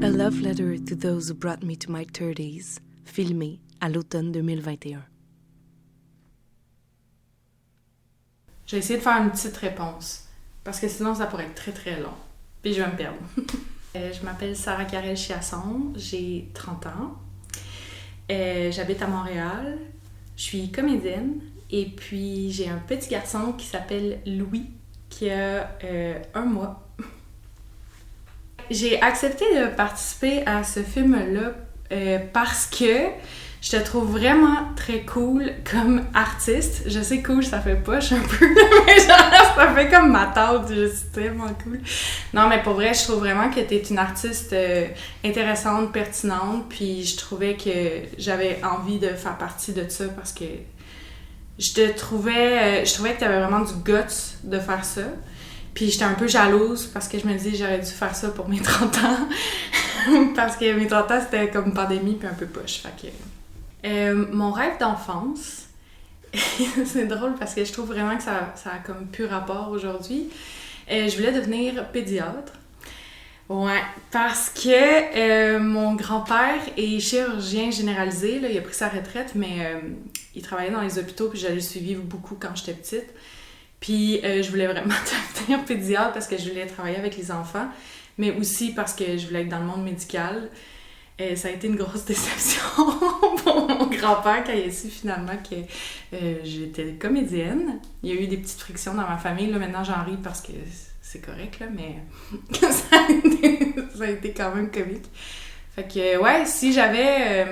A Love Letter to Those Who Brought Me to My 30s, filmé à l'automne 2021. J'ai essayé de faire une petite réponse, parce que sinon ça pourrait être très très long, puis je vais me perdre. Je m'appelle Sarah Carel Chiasson, j'ai 30 ans, j'habite à Montréal, je suis comédienne, et puis j'ai un petit garçon qui s'appelle Louis, qui a 1 mois. J'ai accepté de participer à ce film-là parce que je te trouve vraiment très cool comme artiste. Je sais cool, ça fait poche un peu, mais genre, ça fait comme ma tante, je suis tellement cool. Non, mais pour vrai, je trouve vraiment que t'es une artiste intéressante, pertinente, puis je trouvais que j'avais envie de faire partie de ça parce que je trouvais que t'avais vraiment du guts de faire ça. Puis j'étais un peu jalouse parce que je me disais j'aurais dû faire ça pour mes 30 ans. Parce que mes 30 ans, c'était comme une pandémie puis un peu poche. Fait que, mon rêve d'enfance, c'est drôle parce que je trouve vraiment que ça a comme plus rapport aujourd'hui. Je voulais devenir pédiatre. Ouais, parce que mon grand-père est chirurgien généralisé. Là, il a pris sa retraite, mais il travaillait dans les hôpitaux puis j'allais le suivre beaucoup quand j'étais petite. Puis je voulais vraiment devenir pédiatre parce que je voulais travailler avec les enfants, mais aussi parce que je voulais être dans le monde médical. Ça a été une grosse déception pour mon grand-père quand il a su finalement que j'étais comédienne. Il y a eu des petites frictions dans ma famille. Là, maintenant, j'en ris parce que c'est correct, là, mais ça a été quand même comique. Fait que, ouais, si j'avais...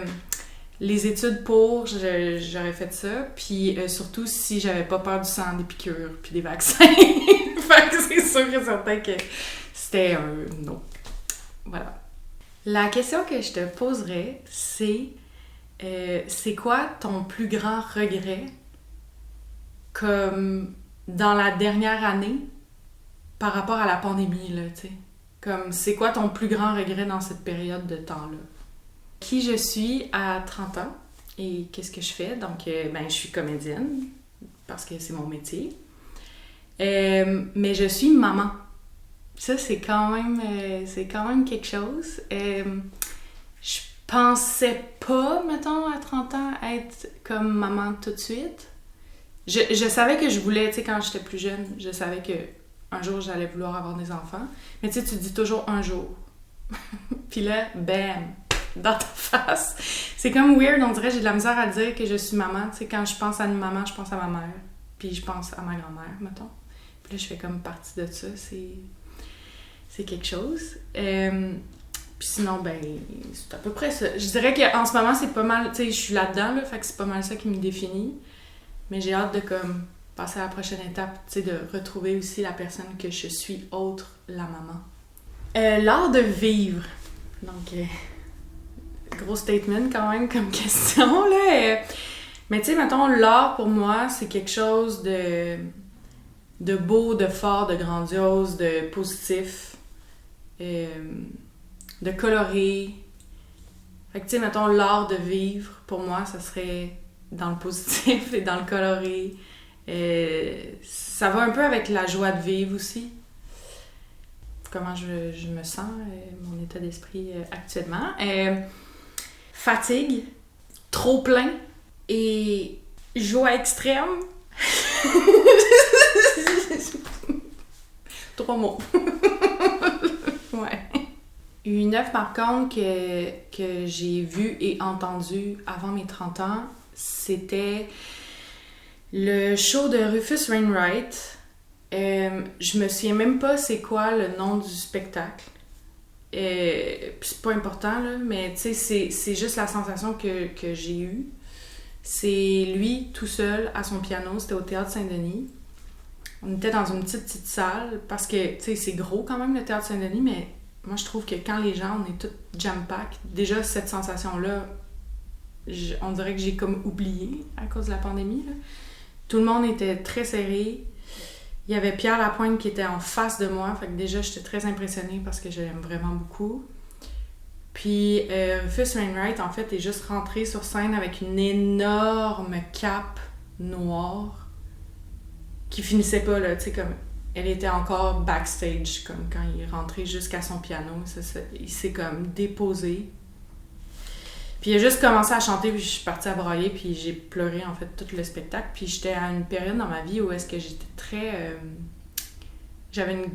les études pour, j'aurais fait ça. Puis surtout si j'avais pas peur du sang, des piqûres, puis des vaccins. Fait que c'est sûr et certain que c'était un non. Voilà. La question que je te poserais, c'est quoi ton plus grand regret comme dans la dernière année par rapport à la pandémie, là, tu sais? Comme, c'est quoi ton plus grand regret dans cette période de temps-là? Qui je suis à 30 ans et qu'est-ce que je fais. Donc, je suis comédienne parce que c'est mon métier. Mais je suis maman. Ça, c'est quand même quelque chose. Je pensais pas, mettons, à 30 ans, être comme maman tout de suite. Je savais que je voulais, tu sais, quand j'étais plus jeune, je savais que un jour, j'allais vouloir avoir des enfants. Mais tu sais, tu dis toujours un jour. Puis là, bam! Dans ta face. C'est comme weird, on dirait que j'ai de la misère à dire que je suis maman. Tu sais, quand je pense à une maman, je pense à ma mère. Puis je pense à ma grand-mère, mettons. Puis là, je fais comme partie de ça. C'est quelque chose. Puis sinon, c'est à peu près ça. Je dirais qu'en ce moment, c'est pas mal... Tu sais, je suis là-dedans, là, fait que c'est pas mal ça qui me définit. Mais j'ai hâte de comme passer à la prochaine étape, tu sais, de retrouver aussi la personne que je suis, autre la maman. L'art de vivre. Donc... gros statement quand même comme question, là. Mais tu sais, mettons, l'art pour moi, c'est quelque chose de beau, de fort, de grandiose, de positif, de coloré. Fait que tu sais, mettons, l'art de vivre, pour moi, ça serait dans le positif et dans le coloré. Ça va un peu avec la joie de vivre aussi. Comment je me sens, mon état d'esprit actuellement. Fatigue, trop plein et joie extrême. 3 mots. Ouais. Une œuvre marquante que j'ai vue et entendue avant mes 30 ans, c'était le show de Rufus Wainwright. Je me souviens même pas c'est quoi le nom du spectacle. C'est pas important, là, mais tu sais, c'est juste la sensation que j'ai eue. C'est lui tout seul à son piano, c'était au Théâtre Saint-Denis. On était dans une petite salle parce que, tu sais, c'est gros quand même le Théâtre Saint-Denis, mais moi je trouve que quand les gens, on est tous jam-pack, déjà cette sensation-là, on dirait que j'ai comme oublié à cause de la pandémie, là. Tout le monde était très serré. Il y avait Pierre Lapointe qui était en face de moi, fait que déjà j'étais très impressionnée parce que je l'aime vraiment beaucoup. Puis Rufus Wainwright, en fait, est juste rentré sur scène avec une énorme cape noire qui finissait pas, là, tu sais, comme elle était encore backstage, comme quand il est rentré jusqu'à son piano. Il s'est comme déposé. Puis il a juste commencé à chanter, puis je suis partie à brailler, puis j'ai pleuré en fait tout le spectacle. Puis j'étais à une période dans ma vie où est-ce que j'étais très... j'avais un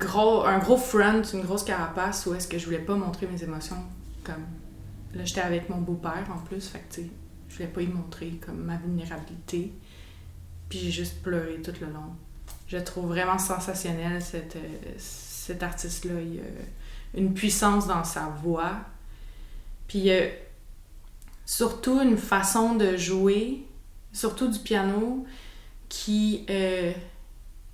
gros front, une grosse carapace, où est-ce que je voulais pas montrer mes émotions. Comme là, j'étais avec mon beau-père en plus, fait que tu sais, je voulais pas y montrer comme ma vulnérabilité. Puis j'ai juste pleuré tout le long. Je le trouve vraiment sensationnel, cet artiste-là. Il a une puissance dans sa voix. Puis il a surtout une façon de jouer, surtout du piano, qui... il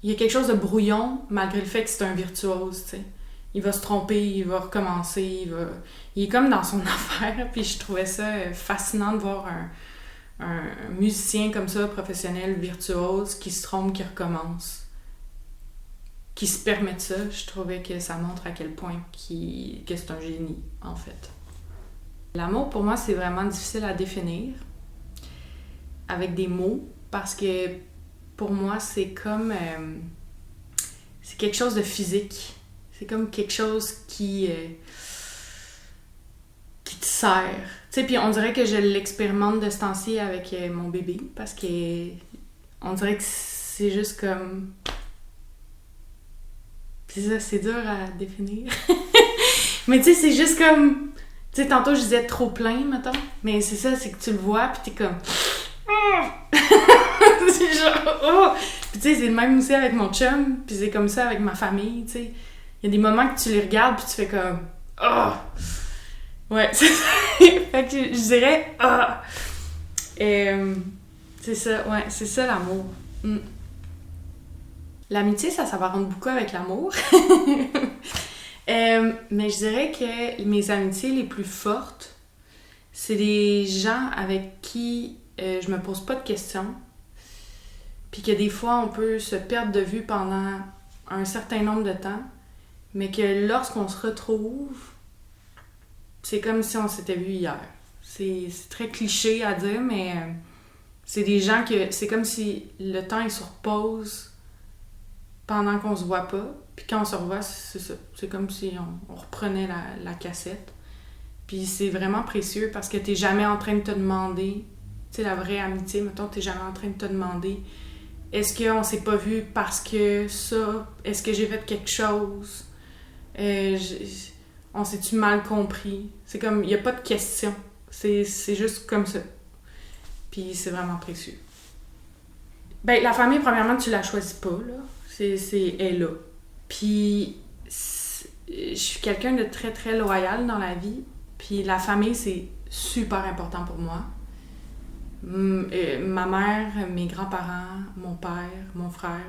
y a quelque chose de brouillon, malgré le fait que c'est un virtuose, tu sais. Il va se tromper, il va recommencer, il est comme dans son affaire. Puis je trouvais ça fascinant de voir un musicien comme ça, professionnel, virtuose, qui se trompe, qui recommence, qui se permet de ça. Je trouvais que ça montre à quel point que c'est un génie, en fait. L'amour, pour moi, c'est vraiment difficile à définir avec des mots, parce que pour moi, c'est comme... c'est quelque chose de physique. C'est comme quelque chose qui te sert. Tu sais, puis on dirait que je l'expérimente de ce temps-ci avec mon bébé, parce que on dirait que c'est juste comme... C'est ça, c'est dur à définir. Mais tu sais, c'est juste comme... Tu sais, tantôt je disais trop plein, mettons, mais c'est ça, c'est que tu le vois, puis t'es comme... C'est genre... Oh! Puis tu sais, c'est le même aussi avec mon chum, puis c'est comme ça avec ma famille, tu sais. Il y a des moments que tu les regardes, puis tu fais comme... Oh! Ouais, c'est ça. Fait que je dirais... Ah! C'est ça, ouais, c'est ça l'amour. Mm. L'amitié, ça s'apparente beaucoup avec l'amour. Mais je dirais que mes amitiés les plus fortes, c'est des gens avec qui je me pose pas de questions. Puis que des fois, on peut se perdre de vue pendant un certain nombre de temps. Mais que lorsqu'on se retrouve, c'est comme si on s'était vu hier. C'est très cliché à dire, mais c'est des gens que... C'est comme si le temps, il se repose pendant qu'on se voit pas. Puis quand on se revoit, c'est ça. C'est comme si on reprenait la cassette. Puis c'est vraiment précieux parce que t'es jamais en train de te demander... Tu sais, la vraie amitié, mettons, t'es jamais en train de te demander... Est-ce qu'on s'est pas vu parce que ça? Est-ce que j'ai fait quelque chose? On s'est-tu mal compris? C'est comme, il n'y a pas de question. C'est juste comme ça. Puis c'est vraiment précieux. Ben, la famille, premièrement, tu la choisis pas, là. Elle est là. Puis, je suis quelqu'un de très, très loyal dans la vie. Puis la famille, c'est super important pour moi. Ma mère, mes grands-parents, mon père, mon frère,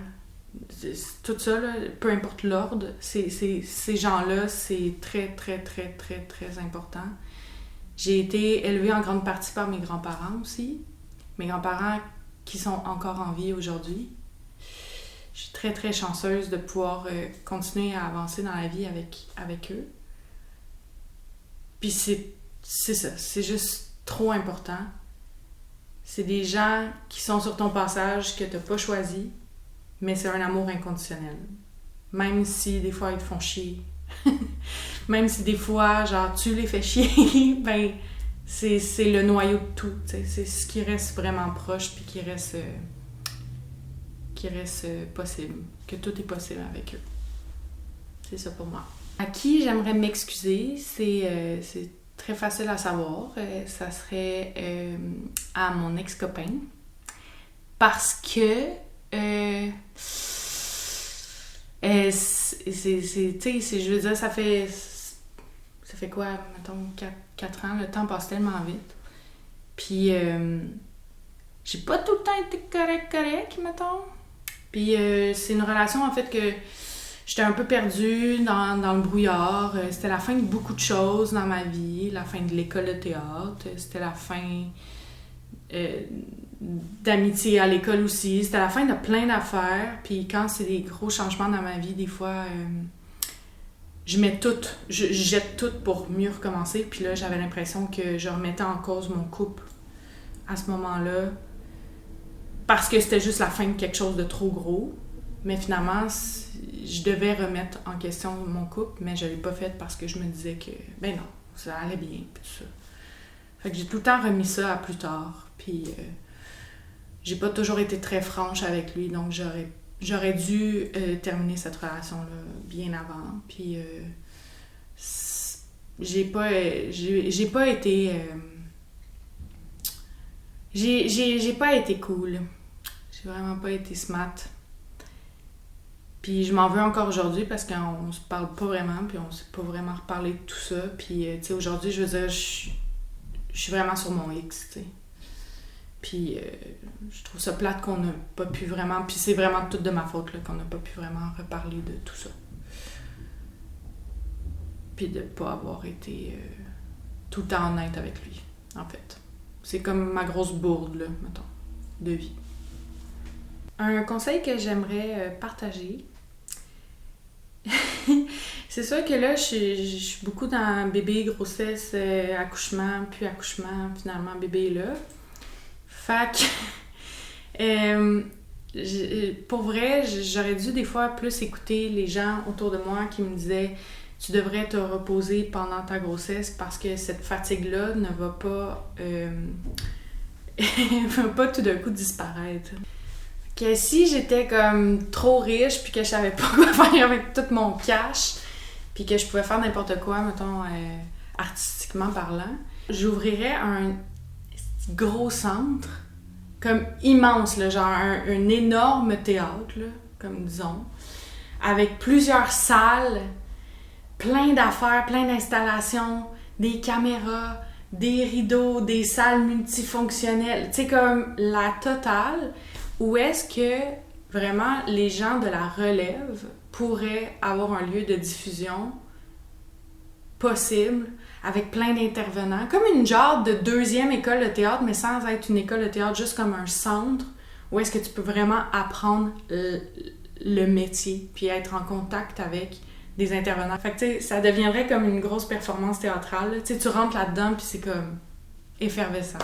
tout ça, là, peu importe l'ordre, ces gens-là, c'est très, très, très, très, très important. J'ai été élevée en grande partie par mes grands-parents aussi. Mes grands-parents qui sont encore en vie aujourd'hui. Je suis très, très chanceuse de pouvoir continuer à avancer dans la vie avec eux. Puis c'est ça, c'est juste trop important. C'est des gens qui sont sur ton passage que t'as pas choisi, mais c'est un amour inconditionnel. Même si des fois ils te font chier. Même si des fois, genre, tu les fais chier, ben, c'est le noyau de tout. T'sais. C'est ce qui reste vraiment proche puis qui reste possible. Que tout est possible avec eux. C'est ça pour moi. À qui j'aimerais m'excuser, c'est très facile à savoir. Ça serait à mon ex-copain. Parce que... je veux dire, ça fait quoi, mettons, 4 ans, le temps passe tellement vite. Puis, j'ai pas tout le temps été correct, mettons. Puis, c'est une relation, en fait, que j'étais un peu perdue dans le brouillard. C'était la fin de beaucoup de choses dans ma vie. La fin de l'école de théâtre. C'était la fin d'amitié à l'école aussi. C'était la fin de plein d'affaires. Puis quand c'est des gros changements dans ma vie, des fois, je jette tout pour mieux recommencer. Puis là, j'avais l'impression que je remettais en cause mon couple à ce moment-là. Parce que c'était juste la fin de quelque chose de trop gros. Mais finalement, je devais remettre en question mon couple, mais je l'ai pas fait parce que je me disais que, ben non, ça allait bien, puis tout ça. Fait que j'ai tout le temps remis ça à plus tard, puis j'ai pas toujours été très franche avec lui, donc j'aurais dû terminer cette relation-là bien avant, puis j'ai pas été... j'ai pas été cool. J'ai vraiment pas été smart. Puis je m'en veux encore aujourd'hui parce qu'on se parle pas vraiment, puis on s'est pas vraiment reparlé de tout ça. Puis, tu sais, aujourd'hui, je veux dire, je suis vraiment sur mon X, tu sais. Puis je trouve ça plate qu'on n'a pas pu vraiment... Puis c'est vraiment tout de ma faute, là, qu'on n'a pas pu vraiment reparler de tout ça. Puis de pas avoir été tout le temps honnête avec lui, en fait. C'est comme ma grosse bourde, là, mettons, de vie. Un conseil que j'aimerais partager... C'est sûr que là, je suis beaucoup dans bébé, grossesse, accouchement, puis accouchement, finalement, bébé est là. Fait que... pour vrai, j'aurais dû des fois plus écouter les gens autour de moi qui me disaient « Tu devrais te reposer pendant ta grossesse parce que cette fatigue-là ne va pas... va pas tout d'un coup disparaître. » Que si j'étais comme trop riche puis que je savais pas quoi faire avec tout mon cash puis que je pouvais faire n'importe quoi, mettons, artistiquement parlant, j'ouvrirais un gros centre, comme immense, là, genre un énorme théâtre, là, comme disons, avec plusieurs salles, plein d'affaires, plein d'installations, des caméras, des rideaux, des salles multifonctionnelles, tu sais, comme la totale. Où est-ce que vraiment les gens de la relève pourraient avoir un lieu de diffusion possible avec plein d'intervenants, comme une genre de deuxième école de théâtre, mais sans être une école de théâtre, juste comme un centre où est-ce que tu peux vraiment apprendre le métier puis être en contact avec des intervenants. Fait que tu sais, ça deviendrait comme une grosse performance théâtrale. Tu sais, tu rentres là-dedans puis c'est comme effervescent.